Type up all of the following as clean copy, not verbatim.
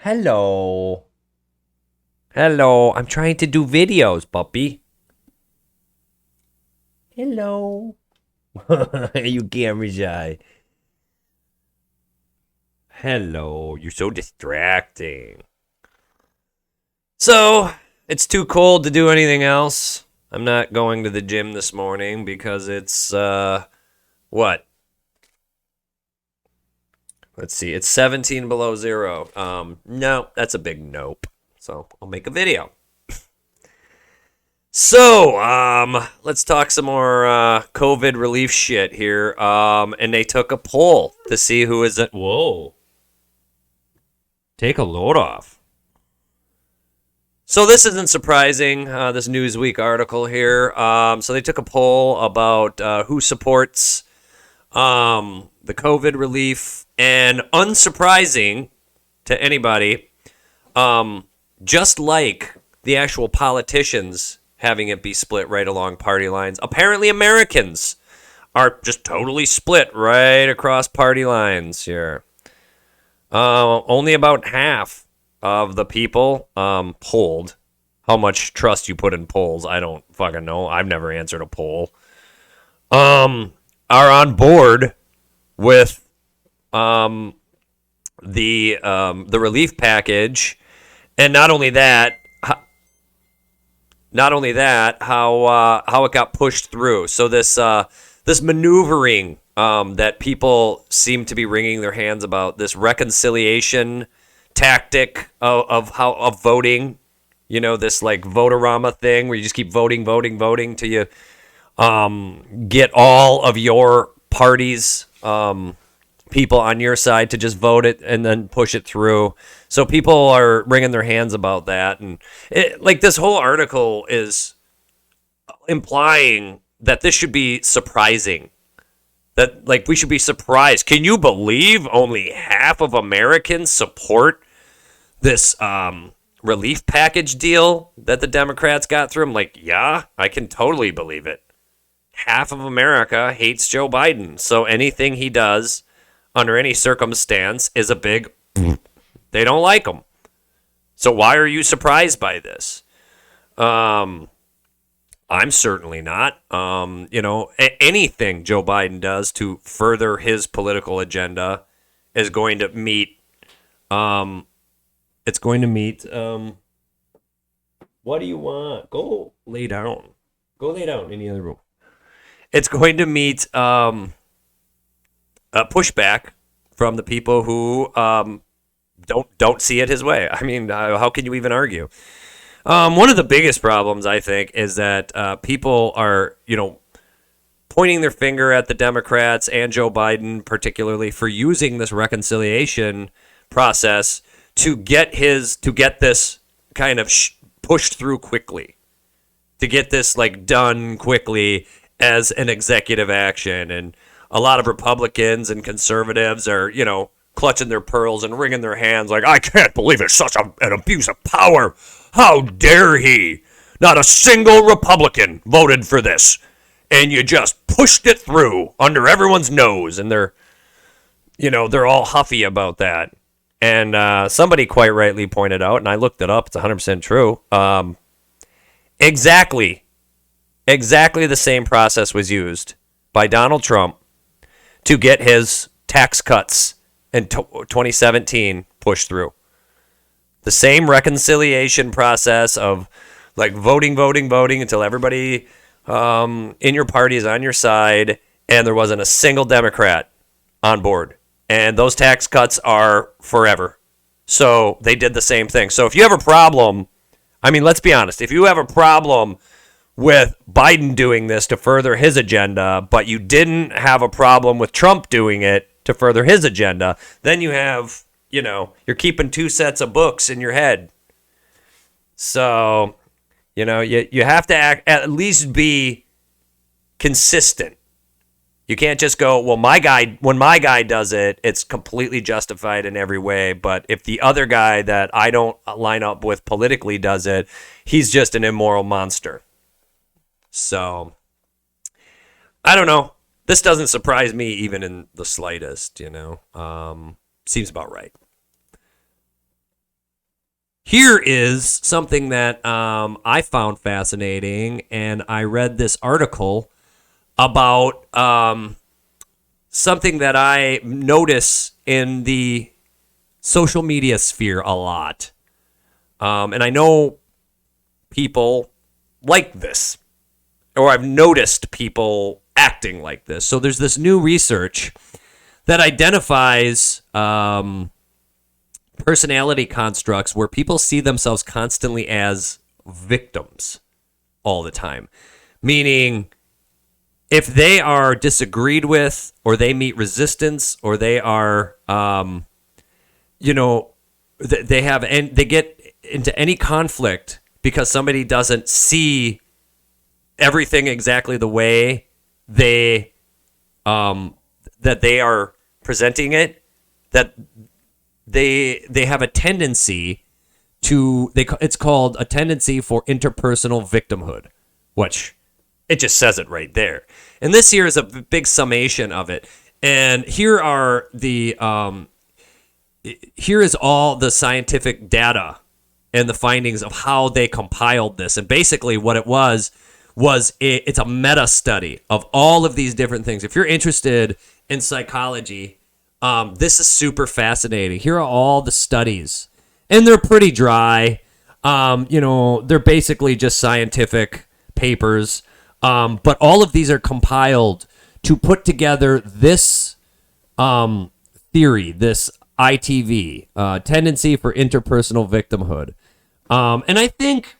Hello. Hello. I'm trying to do videos, puppy. Hello. You camera shy. Hello. You're so distracting. So, it's too cold to do anything else. I'm not going to the gym this morning because it's, what? Let's see. It's 17 below zero. No, that's a big nope. So, I'll make a video. So, let's talk some more COVID relief shit here. And they took a poll to see who is it. Whoa. Take a load off. So this isn't surprising, this Newsweek article here. So they took a poll about who supports the COVID relief. And unsurprising to anybody, just like the actual politicians having it be split right along party lines. Apparently, Americans are just totally split right across party lines here. Only about half of the people polled. How much trust you put in polls, I don't fucking know. I've never answered a poll. Are on board with the relief package, and not only that, how it got pushed through. So this maneuvering that people seem to be wringing their hands about, this reconciliation tactic of voting. You know, this like votorama thing where you just keep voting till you get all of your party's people on your side to just vote it and then push it through. So people are wringing their hands about that. And like this whole article is implying that this should be surprising. That like we should be surprised. Can you believe only half of Americans support this relief package deal that the Democrats got through? I'm like, yeah, I can totally believe it. Half of America hates Joe Biden. So anything he does under any circumstance is a big, they don't like him. So why are you surprised by this? I'm certainly not. Anything Joe Biden does to further his political agenda is going to meet, it's going to meet, what do you want? Go lay down. Go lay down in the other room. It's going to meet, a pushback from the people who don't see it his way. I mean, how can you even argue? One of the biggest problems, I think, is that people are, pointing their finger at the Democrats and Joe Biden, particularly for using this reconciliation process to get this kind of pushed through quickly, to get this like done quickly as an executive action. And a lot of Republicans and conservatives are, clutching their pearls and wringing their hands like, I can't believe it's such an abuse of power. How dare he? Not a single Republican voted for this. And you just pushed it through under everyone's nose. And they're all huffy about that. And somebody quite rightly pointed out, and I looked it up, it's 100% true. Exactly the same process was used by Donald Trump to get his tax cuts in 2017 pushed through. The same reconciliation process of like voting until everybody in your party is on your side, and there wasn't a single Democrat on board. And those tax cuts are forever. So they did the same thing. So if you have a problem, I mean, let's be honest, if you have a problem with Biden doing this to further his agenda, but you didn't have a problem with Trump doing it to further his agenda, then you have, you're keeping two sets of books in your head. So, you have to at least be consistent. You can't just go, well, when my guy does it, it's completely justified in every way. But if the other guy that I don't line up with politically does it, he's just an immoral monster. So, I don't know. This doesn't surprise me even in the slightest, Seems about right. Here is something that I found fascinating, and I read this article about something that I notice in the social media sphere a lot. And I know people like this, or I've noticed people acting like this. So there's this new research that identifies personality constructs where people see themselves constantly as victims all the time. Meaning, if they are disagreed with, or they meet resistance, or they are, they have, and they get into any conflict because somebody doesn't see everything exactly the way they, that they are presenting it, that they have a tendency to, it's called a tendency for interpersonal victimhood, which it just says it right there. And this here is a big summation of it. And here are the here is all the scientific data and the findings of how they compiled this. And basically what it was it's a meta study of all of these different things. If you're interested in psychology, this is super fascinating. Here are all the studies, and they're pretty dry. They're basically just scientific papers. But all of these are compiled to put together this theory, this ITV, tendency for interpersonal victimhood. And I think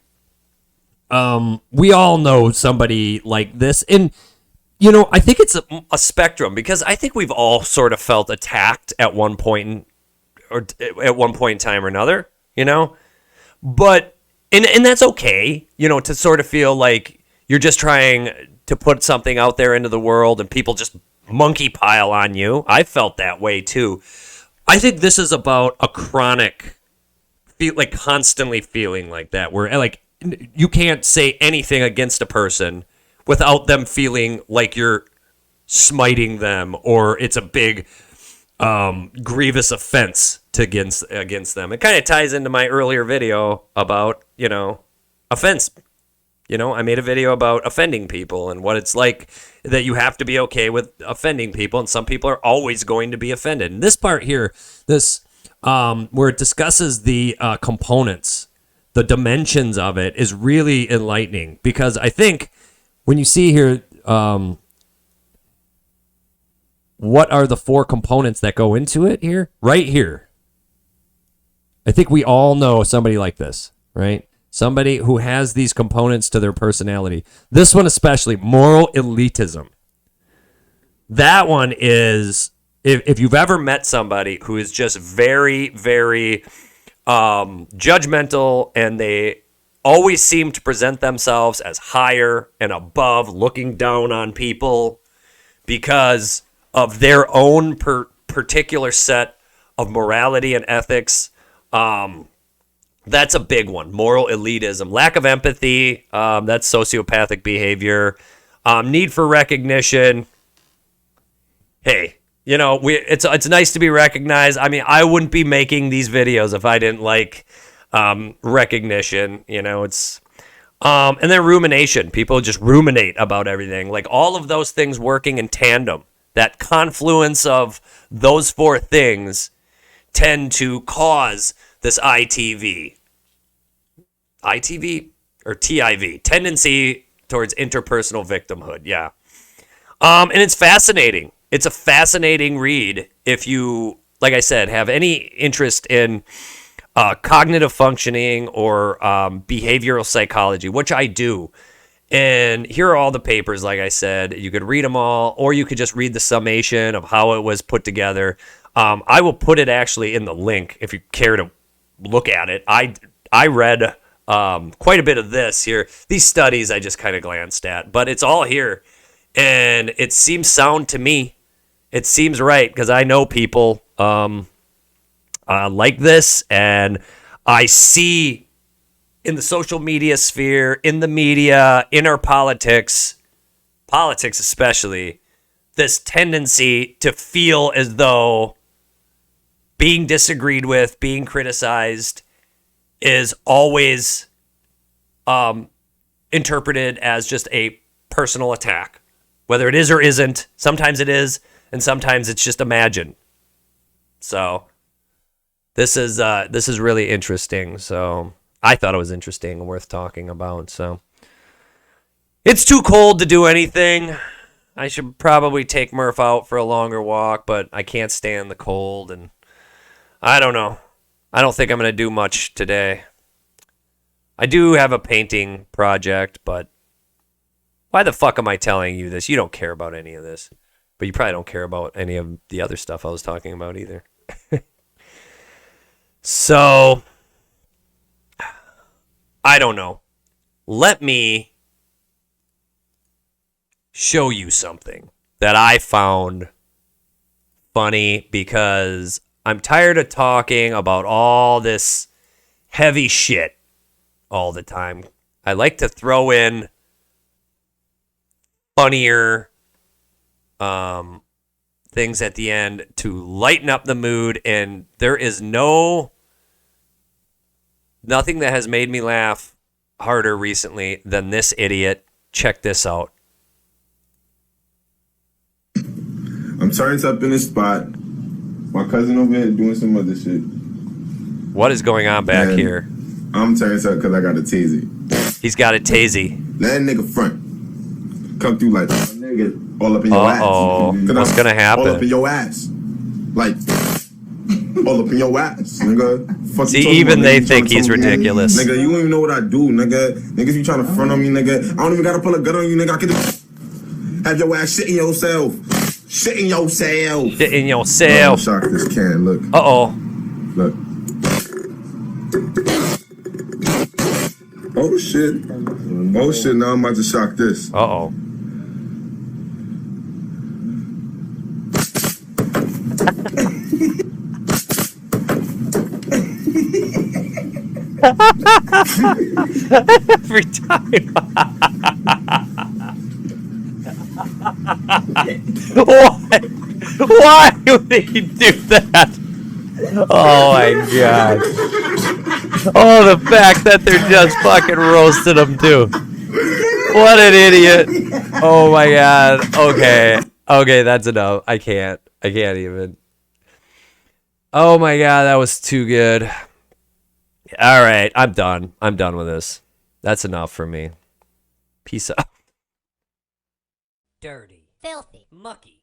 we all know somebody like this. And, I think it's a spectrum, because I think we've all sort of felt attacked at one point or at one point in time or another, But, and that's okay, to sort of feel like you're just trying to put something out there into the world and people just monkey pile on you. I felt that way too. I think this is about a chronic, like constantly feeling like that, where like you can't say anything against a person without them feeling like you're smiting them, or it's a big grievous offense against them. It kind of ties into my earlier video about, offense. I made a video about offending people and what it's like, that you have to be okay with offending people, and some people are always going to be offended. And this part here, where it discusses the components, the dimensions of it, is really enlightening, because I think when you see here, what are the 4 components that go into it here? Right here. I think we all know somebody like this, right? Somebody who has these components to their personality. This one especially, moral elitism. That one is, if you've ever met somebody who is just very, very judgmental, and they always seem to present themselves as higher and above, looking down on people because of their own particular set of morality and ethics, that's a big one. Moral elitism, lack of empathy, that's sociopathic behavior, need for recognition. Hey, it's nice to be recognized. I mean, I wouldn't be making these videos if I didn't like recognition. It's and then rumination. People just ruminate about everything. Like all of those things working in tandem. That confluence of those 4 things tend to cause this ITV or TIV, tendency towards interpersonal victimhood. Yeah. And it's fascinating. It's a fascinating read if you, like I said, have any interest in cognitive functioning or behavioral psychology, which I do. And here are all the papers, like I said. You could read them all, or you could just read the summation of how it was put together. I will put it actually in the link if you care to look at it. I read quite a bit of this here. These studies I just kind of glanced at, but it's all here. And it seems sound to me. It seems right, because I know people like this, and I see in the social media sphere, in the media, in our politics especially, this tendency to feel as though being disagreed with, being criticized, is always interpreted as just a personal attack, whether it is or isn't. Sometimes it is, and sometimes it's just imagined. So this is really interesting. So I thought it was interesting and worth talking about. So it's too cold to do anything. I should probably take Murph out for a longer walk, but I can't stand the cold, and I don't know. I don't think I'm going to do much today. I do have a painting project, but why the fuck am I telling you this? You don't care about any of this. But you probably don't care about any of the other stuff I was talking about either. So, I don't know. Let me show you something that I found funny, because I'm tired of talking about all this heavy shit all the time. I like to throw in funnier things at the end to lighten up the mood, and there is nothing that has made me laugh harder recently than this idiot. Check this out. I'm turned up in this spot. My cousin over here doing some other shit. What is going on back here? I'm turned up because I got a taser. He's got a tasey. That nigga front. Come through like, nigga, all up in your ass. What's gonna happen? All up in your ass. Like, all up in your ass, nigga. Fuck. See, even they think he's ridiculous. Nigga, you don't even know what I do, nigga. Niggas, you trying to front on me, nigga. I don't even gotta pull a gun on you, nigga. I can have your ass shit in yourself. Shit in yourself. Shit in yourself. Shock this can. Look. Look. Oh shit. Oh shit, now I'm about to shock this. Every time. Why would he do that? Oh my god. Oh, the fact that they're just fucking roasting him too. What an idiot. Oh my god. Okay, that's enough. I can't even. Oh my god, that was too good. All right, I'm done. I'm done with this. That's enough for me. Peace out. Dirty, filthy, mucky.